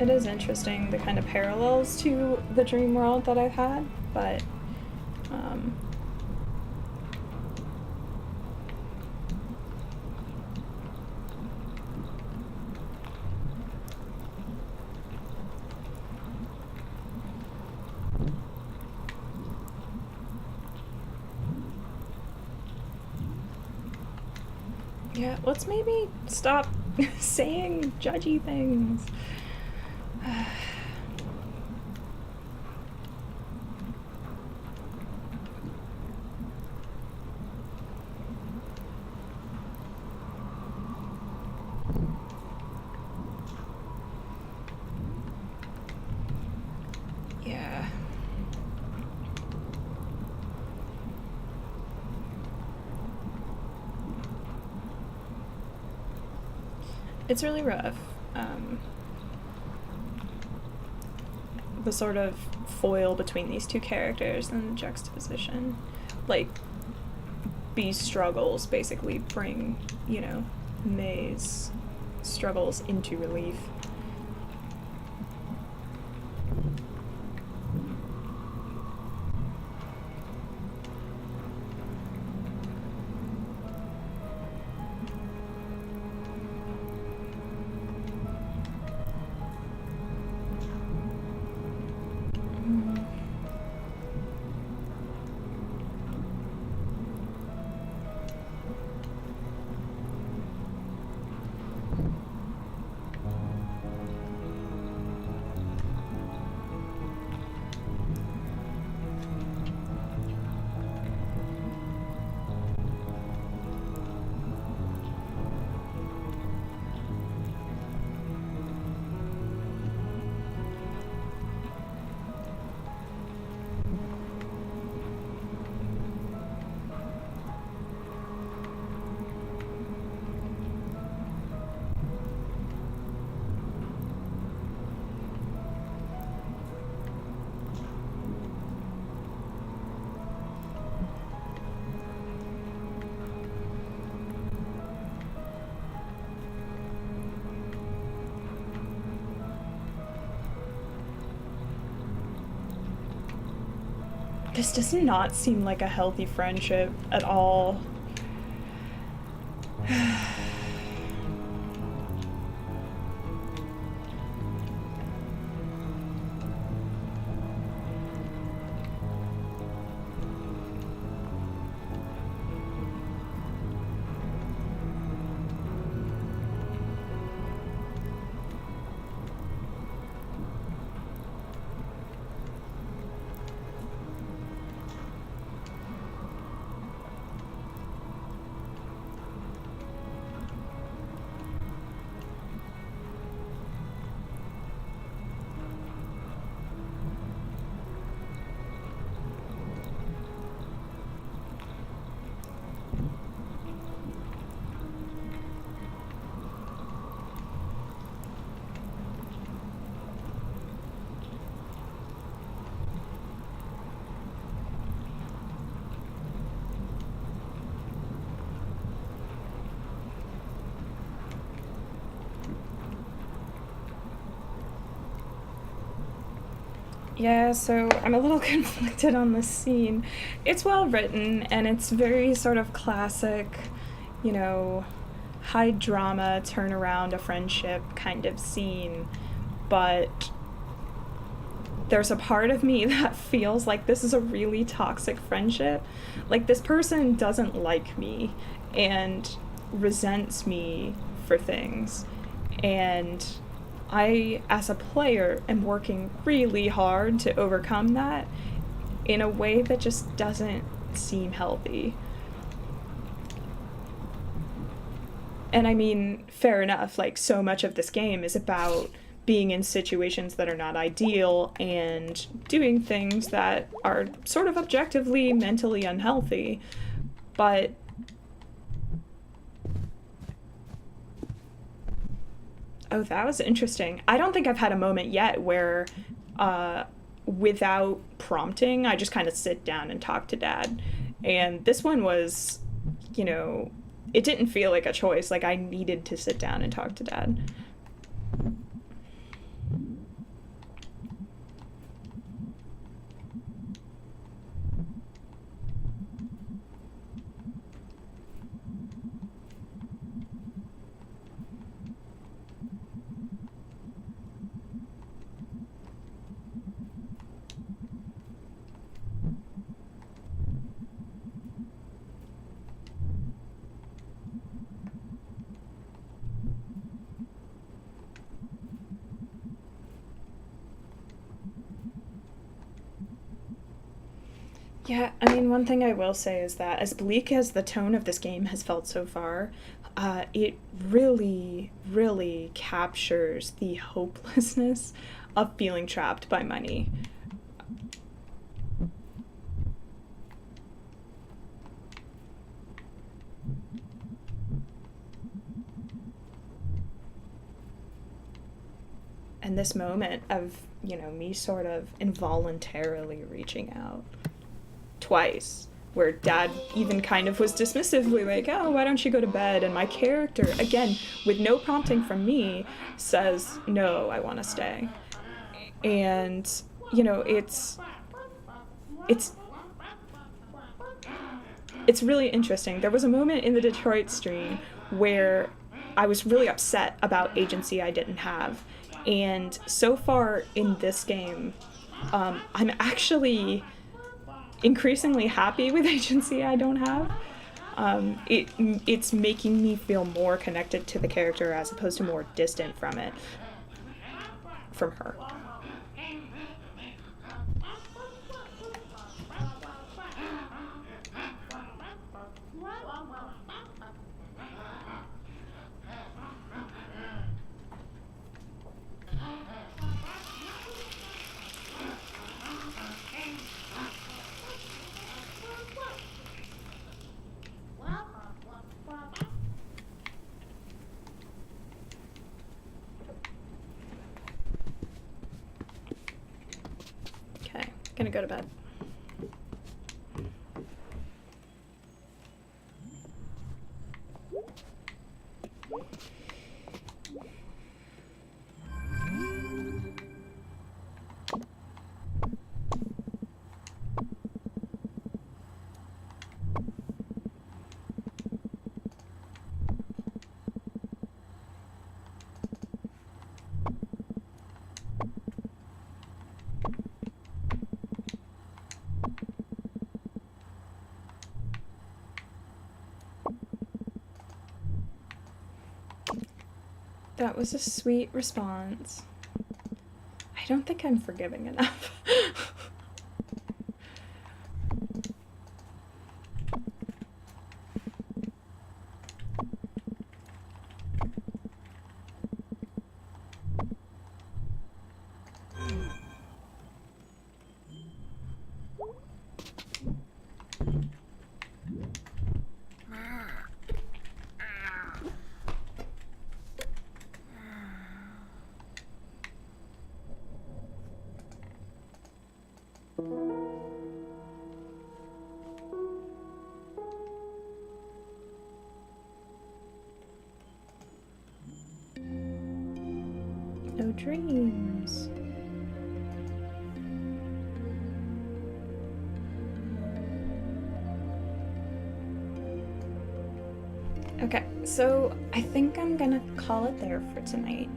It is interesting, the kind of parallels to the dream world that I've had, but yeah, let's maybe stop saying judgy things. Yeah. It's really rough. The sort of foil between these two characters and the juxtaposition. Like, B's struggles basically bring, May's struggles into relief. This does not seem like a healthy friendship at all. Yeah, so I'm a little conflicted on this scene. It's well written and it's very sort of classic, you know, high drama, turn around a friendship kind of scene. But there's a part of me that feels like this is a really toxic friendship. Like, this person doesn't like me and resents me for things. And I, as a player, am working really hard to overcome that in a way that just doesn't seem healthy. And I mean, fair enough, like, so much of this game is about being in situations that are not ideal and doing things that are sort of objectively mentally unhealthy. But oh, that was interesting. I don't think I've had a moment yet where, without prompting, I just kind of sit down and talk to Dad. And this one was, you know, it didn't feel like a choice. Like, I needed to sit down and talk to Dad. Yeah, I mean, one thing I will say is that as bleak as the tone of this game has felt so far, it really, really captures the hopelessness of feeling trapped by money. And this moment of, you know, me sort of involuntarily reaching out twice, where Dad even kind of was dismissively like, oh, why don't you go to bed? And my character, again, with no prompting from me, says, no, I want to stay. And, you know, it's it's really interesting. There was a moment in the Detroit stream where I was really upset about agency I didn't have. And so far in this game, I'm actually increasingly happy with agency I don't have. It's making me feel more connected to the character as opposed to more distant from it, from her. Okay, gonna go to bed. That was a sweet response. I don't think I'm forgiving enough. No dreams. Okay, so I think I'm gonna call it there for tonight.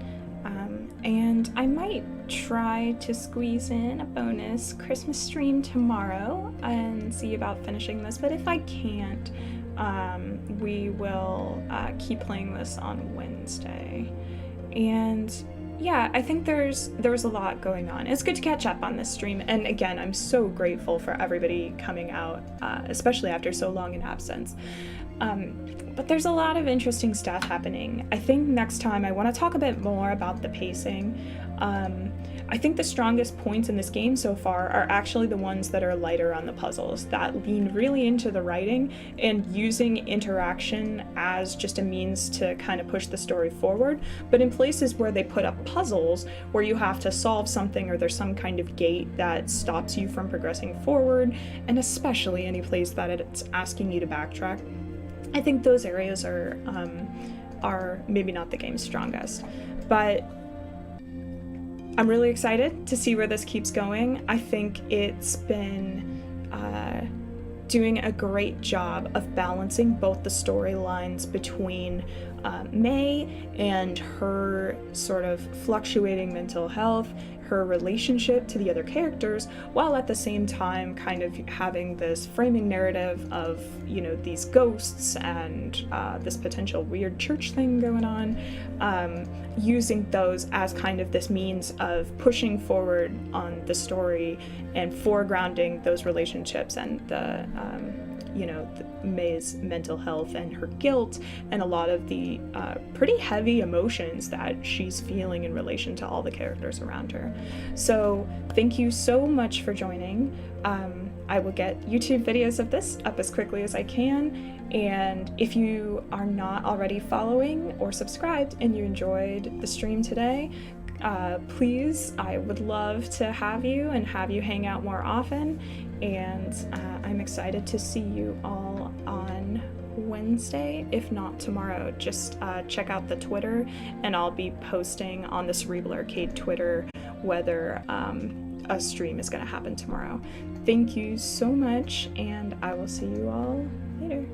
And I might try to squeeze in a bonus Christmas stream tomorrow and see about finishing this, but if I can't, we will keep playing this on Wednesday. And yeah, I think there's a lot going on. It's good to catch up on this stream, and again, I'm so grateful for everybody coming out, especially after so long an absence. But there's a lot of interesting stuff happening. I think next time I want to talk a bit more about the pacing. I think the strongest points in this game so far are actually the ones that are lighter on the puzzles, that lean really into the writing and using interaction as just a means to kind of push the story forward. But in places where they put up puzzles where you have to solve something or there's some kind of gate that stops you from progressing forward, and especially any place that it's asking you to backtrack, I think those areas are maybe not the game's strongest. But I'm really excited to see where this keeps going. I think it's been doing a great job of balancing both the storylines between May and her sort of fluctuating mental health, her relationship to the other characters, while at the same time kind of having this framing narrative of, you know, these ghosts and this potential weird church thing going on, using those as kind of this means of pushing forward on the story and foregrounding those relationships and the May's mental health and her guilt and a lot of the pretty heavy emotions that she's feeling in relation to all the characters around her. So thank you so much for joining. I will get YouTube videos of this up as quickly as I can, and if you are not already following or subscribed and you enjoyed the stream today, please, I would love to have you and have you hang out more often, and I'm excited to see you all on Wednesday, if not tomorrow. Just check out the Twitter, and I'll be posting on the Cerebral Arcade Twitter whether a stream is going to happen tomorrow. Thank you so much, and I will see you all later.